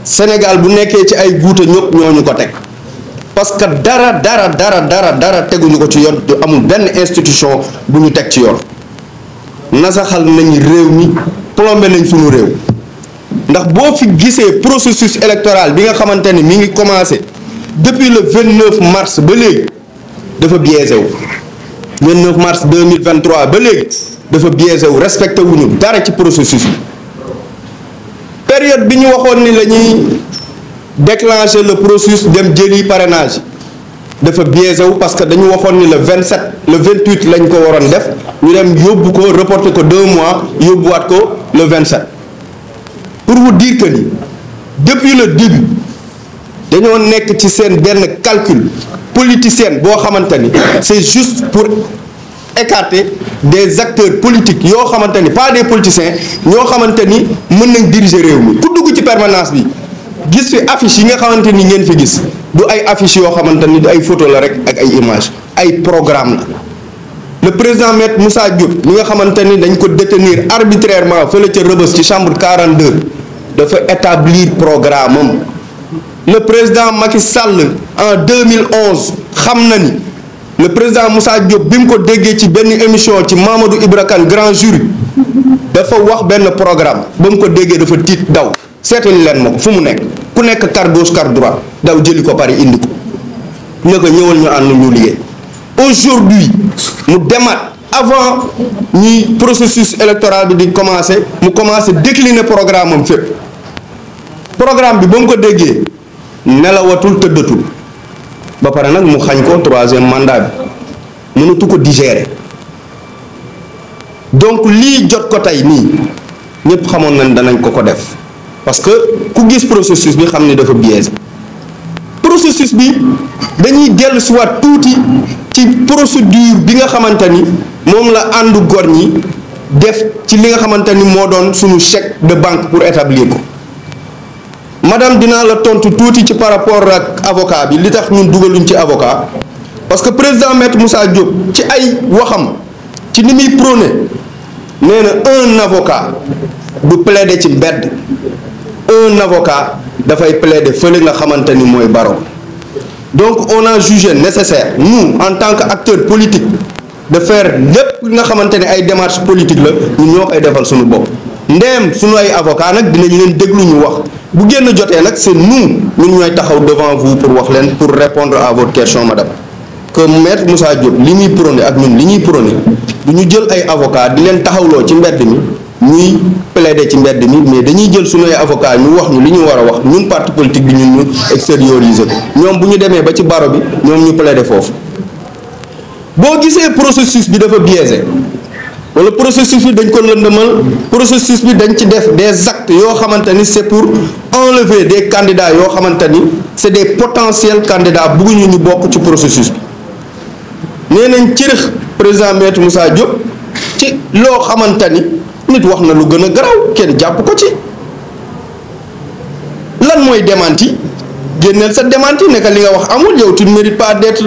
Sénégal bu nekkee ci ay guuta ñëpp ñooñu ko teg parce que dara teguñu ko ci yoon te amul benn institution bu ñu teg ci yoon nasaxal nañ réew mi plombé nañ sunu réew ndax boo fi gisee processus électoral bi nga xamante ni mi ngi commencé depuis le 29 mars ba léegi dafa biaisé wu 29 mars 2023 ba léegi dafa biaisé wu respecté wuñu dara ci processus bi période bi ñu waxoon ni la ñuy déclencher le processus dem jëli parrainage dafa biaisé wu parce que dañu waxoon ni le 27 le 28 lañ ko waroon def ñu dem yóbbu ko reporter ko 2 mois yóbbuwaat ko le 27 pour vous dire que ni depuis le début dañoo nekk ci seen benn calcul politicien boo xamante ni c'est juste pour écarter des acteurs politiques yoo xamante ni pas des politiciens ñoo xamante ni mën nañ diriger réew mi ku dugg ci permanence bi gis fi affiche yi nga xamante ni ngeen fi gis du ay affiche yoo xamante ni ay photo la rek ak ay image ay programme la le président maître Moussa Diop mi nga xamante ni dañ ko détenir arbitrairement fële ca Rebeuss ci chambre 42 dafa établir programme am le président Macky Sall en 2011 xam na ni le président Moussa Diop bi mu ko déggee ci benn émission ci Mamadou Ibra Kane grand jury dafa wax benn programme ba mu ko déggee dafa tiit daw seetali leen ma ko fu mu nekk ku nekk car gauche car droite daw jëli ko Paris indi ko ne ko ñëwal ñu ànd ñu liggéey aujourd'hui mu demaat avant ñuy processus électoral bi di commencer mu commencer décliner programme am fépp programme bi ba mu ko déggee nelawatul tëddatul ba pare nag mu xañ ko 3e mandat bi mënatu ko digérer donc lii jot ko tey nii ñëpp xamoon nañ danañ ko def parce que ku gis processus bi xam ni dafa biaisé processus bi dañuy dellu si waat tuuti ci procédure bi nga xamante ni moom la àndu gor ñi def ci li nga xamante ni moo doon suñu chèque de banque pour établir ko madame dinaa la tontu tuuti ci par rapport ak avocat bi li tax ñun dugaluñ ci avocat parce que président maître Moussa Diop ci ay waxam ci ni muy prôné nee na un avocat du plaider ci mbedd un avocat dafay plaider fële nga xamante ni mooy barreau donc on a jugé nécessaire nous en tant qu'acteurs politiques de faire lépp nga xamante ne ay démarches politiques la ñun ñoo koy defal suñu bopp ndeem suñu ay avocat nag dinañ leen déglu ñu wax bu génn jotee nag c'est nous ñun ñooy taxaw devant vous pour wax leen pour répondre à votre question madame que maître Moussa Diop li muy prôné ak ñun li ñuy prôné du ñu jël ay avocat di leen taxawloo ci mbedd mi ñuy plaider ci mbedd mi mais dañuy jël suñu ay avocat ñu wax ñu li ñu war a wax ñun parti politique bi ñun ñu extérioriser ko ñoom bu ñu demee ba ci baro bi ñoom ñu plaider foofu boo gisee processus bi dafa biaisé wala processus bi dañ ko lëndëmal processus bi dañ ci def des actes yoo xamante ni c'est pour enlever des candidats yoo xamante ni c'est des potentiels candidats bëgguñu ñu bokk ci processus bi nee nañ cërëx président maître Moussa Diop ci loo xamante ni nit wax na lu gën a garaaw kenn jàpp ko ci lan mooy démenti génneel sa démenti ne li nga wax amul yow tu ne mérites pas d'être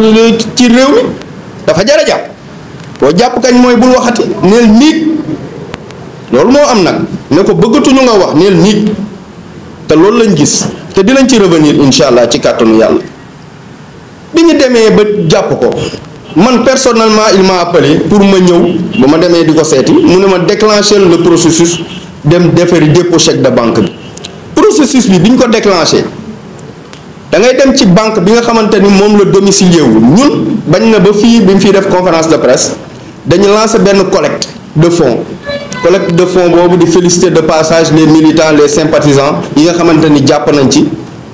ci réew mi dafa jar a jàpp boo jàpp kañ mooy bul waxati neel niit loolu moo am nag ne ko bëggatuñu nga wax neel niit te loolu lañ gis te dinañ ci revenir incha allah ci kàttanu yàlla bi ñu demee ba jàpp ko man personnellement il m'a appelé pour ma ñëw ba ma demee di ko seeti mu ne ma déclencher le processus dem defari dépôt chèque de banque bi processus bi ñu ko déclenché da ngay dem ci banque bi nga xamante ni moom la domicilié wu ñun bañ na ba fii bi mu fiy def conférence de presse dañu lancé benn collecte de fonds boobu di féliciter de passage les militants les sympathisants yi nga xamante ni jàpp nañ ci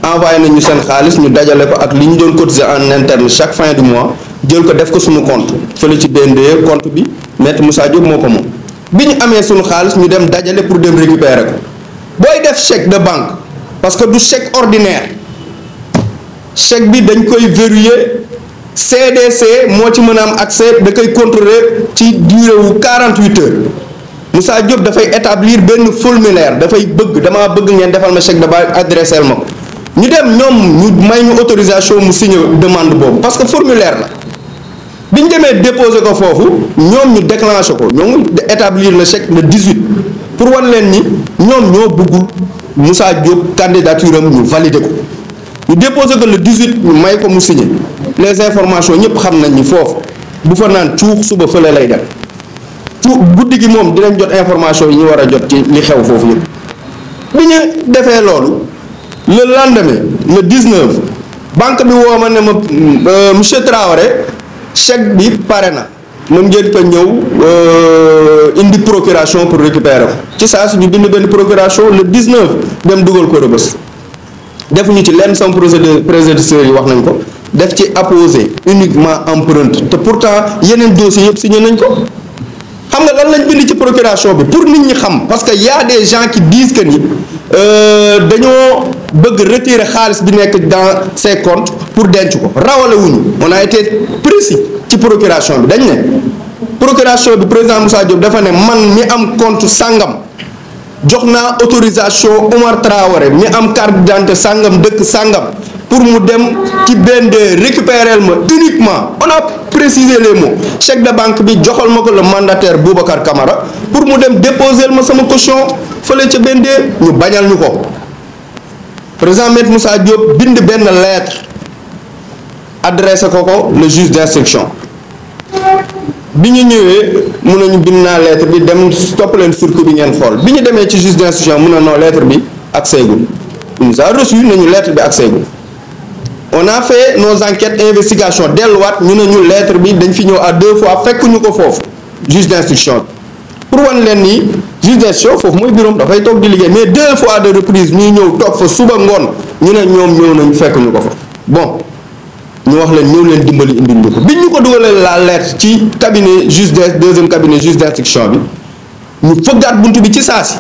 envoyé nañ ñu seen xaalis ñu dajale ko ak li ñu doon cotiser en interne chaque fin du mois jël ko def ko suñu compte fële ci BNDE compte bi maître Moussa Diop moo ko moom bi ñu amee suñu xaalis ñu dem dajale pour dem récupérer ko booy def chèque de banque parce que du chèque ordinaire chèque bi dañ koy verrouiller CDC moo ci mën a am accès da koy contrôler ci durée wu 48 heures Moussa Diop dafay établir benn formulaire dafay damaa bëgg ngeen defal ma chèque de banque adressé ma ko ñu dem ñoom ñu may ñu autorisation mu signer demande boobu parce que formulaire la bi ñu demee déposer ko foofu ñoom ñu déclenché ko ñoom établir le chèque le 18 pour wan leen ni ñoom ñoo bëggul Moussa Diop candidature am ñu valider ko ñu déposer ko le 18 ñu may ko mu signer les informations ñëpp xam nañ ni foofu bu fa naan cuux suba fële lay dem guddi gi moom dinañ jot information yi ñu war a jot ci li xew foofu yëpp. bi ñu defee loolu le lendemain le 19 banque bi woo ma ne ma monsieur Traoré chèque bi pare na mën ngeen ko ñëw indi procuration pour récupérer ko ci saa si ñu bind benn procuration le 19 dem dugal ko Rebeuss defuñu ci lenn sama prédécesseurs yi wax nañ ko def ci apposé uniquement empreinte te pourtant yeneen dossiers yëpp signé nañ ko. xam nga lan lañ bind ci procuration bi pour nit ñi xam parce que y a des gens qui disent que ni dañoo bëgg retirer xaalis bi nekk dans ces comptes pour denc ko rawale wuñu on a été précis ci procuration bi dañ ne procuration bi président Moussa Diop dafa ne man mi am compte sangam jox naa autorisation Oumar Traoré mi am carte d'identité sangam dëkk sangam pour mu dem ci BND récupérer ma uniquement on a précisé les mots chèque de banque bi joxal ma ko le mandataire Boubacar Camara pour mu dem déposer ma sama caution fële ca BND ñu bañal ñu ko président Maître Moussa Diop bind benn lettre adressé ko le juge d'instruction bi ñu ñëwee mun nañu bind naa lettre bi dem topp leen circuit bi ngeen xool bi ñu demee ci juge d'instruction mun na non lettre bi ak seegul il nous a reçu nañu lettre bi ak seegul on a fait nos enquêtes investigation delluwaat ñu ne ñu lettre bi dañ fi ñëw à 2 fois fekk ñu ko foofu juge d'instruction pour wan leen ni juge d'instruction foofu mooy bureau dafay toog di liggéey mais 2 fois de reprise ñuy ñëw toog fa suba ngoon ñu ne ñoom ñëw nañu fekk ñu ko fa bon ñu wax leen ñëw leen dimbali indil ñu ko biñ ñu ko dugalee la lettre ci cabinet juge deuxième cabinet juge d'instruction bi ñu fëggaat buntu bi ci saasi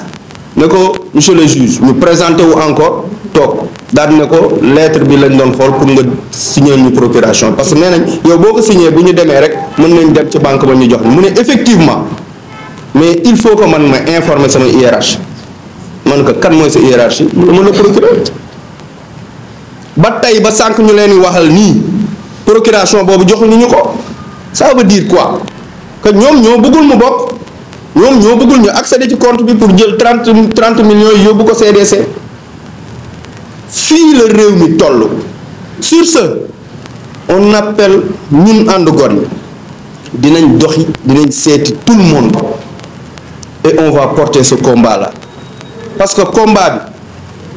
ne ko monsieur le juge ñu présenté wu encore toog daal ne ko lettre bi lañ doon xool pour nga signer ñu procuration parce que nee nañ yow boo ko signé bu ñu demee rek mën nañ dem ci banque ba ñu jox mu ne effectivement mais il faut que man ma informer sama hiérarchie man ko kan mooy sa hiérarchie mën la procureur ba tey ba sànq ñu leen di waxal nii procuration boobu joxuñu ñu ko ça veut dire quoi que ñoom ñoo bëggul mu bokk ñoom ñoo bëggul ñu accéder ci compte bi pour jël 30 millions yi yóbbu ko CDC fii la réew mi toll sur ce on appelle ñun ànd gor yi dinañ doxi dinañ seeti tout le monde et on va porter ce combat là parce que combat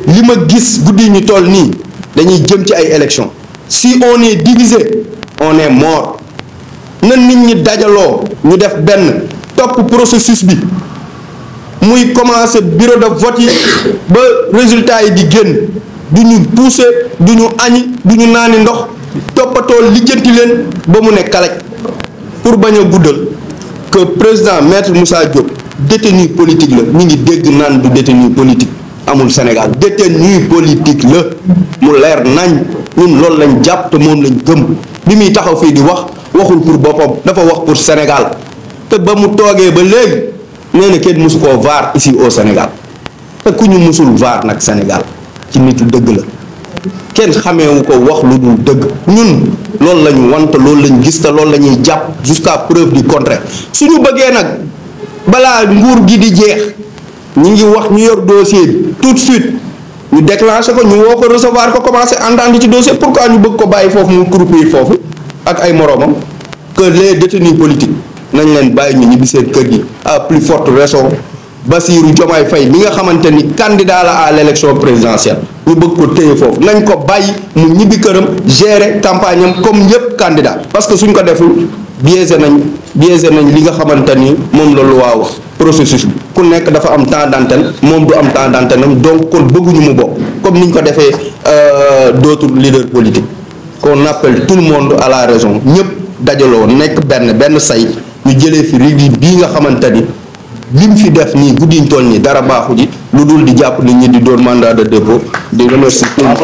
bi li ma gis guddi ñu toll nii dañuy jëm ci ay élections si on est divisé on est mort na nit ñi dajaloo ñu def benn topp processus bi muy commencer bureau de vote yi ba résultat yi di génn du ñu pousser du ñu añi du ñu naani ndox toppatoo lijjanti leen ba mu ne kalaj pour bañ a guddal que président Maître Moussa Diop détenu politique la ñu ngi dégg naan du détenu politique amul Sénégal détenu politique la mu leer nañ ñun loolu lañ jàpp te moom lañ gëm bi muy taxaw fii di wax waxul pour boppam dafa wax pour Sénégal te ba mu toogee ba léegi nee na kenn mësu koo vaar ici au Sénégal te ku ñu mësul vaar nag Sénégal ci nitu dëgg la kenn xameewu ko wax lu dul dëgg ñun loolu lañu wante loolu lañ gis te loolu la ñuy jàpp jusqu'à preuve du contraire suñu bëggee nag balaa nguur gi di jeex ñi ngi wax ñu yor dossier bi tout de suite ñu déclenché ko ñu woo ko recevoir ko commencé entendre ci dossier pourquoi ñu bëgg ko bàyyi foofu mu croupir foofu ak ay moroomam que les détenus politiques nañ leen bàyyi ñu ñibbi seen kër gi à plus forte raison Bassirou Diomaye Faye mi nga xamante ni candidat la à l'élection présidentielle ñu bëgg ko téye foofu nañ ko bàyyi mu ñibbi këram gérer campagne am comme ñëpp candidat parce que suñ ko deful biaisé nañ li nga xamante ni moom la loi wax processus bi ku nekk dafa am temps d'antenne moom du am temps d'antenne am donc kon bëgguñu mu bokk comme niñ ko defee d'autres leaders politiques qu'on appelle tout le monde à la raison ñëpp dajaloo nekk benn say ñu jëlee fi rigi bii nga xamante ni lim fi def nii guddiñ toll nii dara baaxu ji lu dul di jàpp nit ñi di doon mandat de dépôt di remercier tout le monde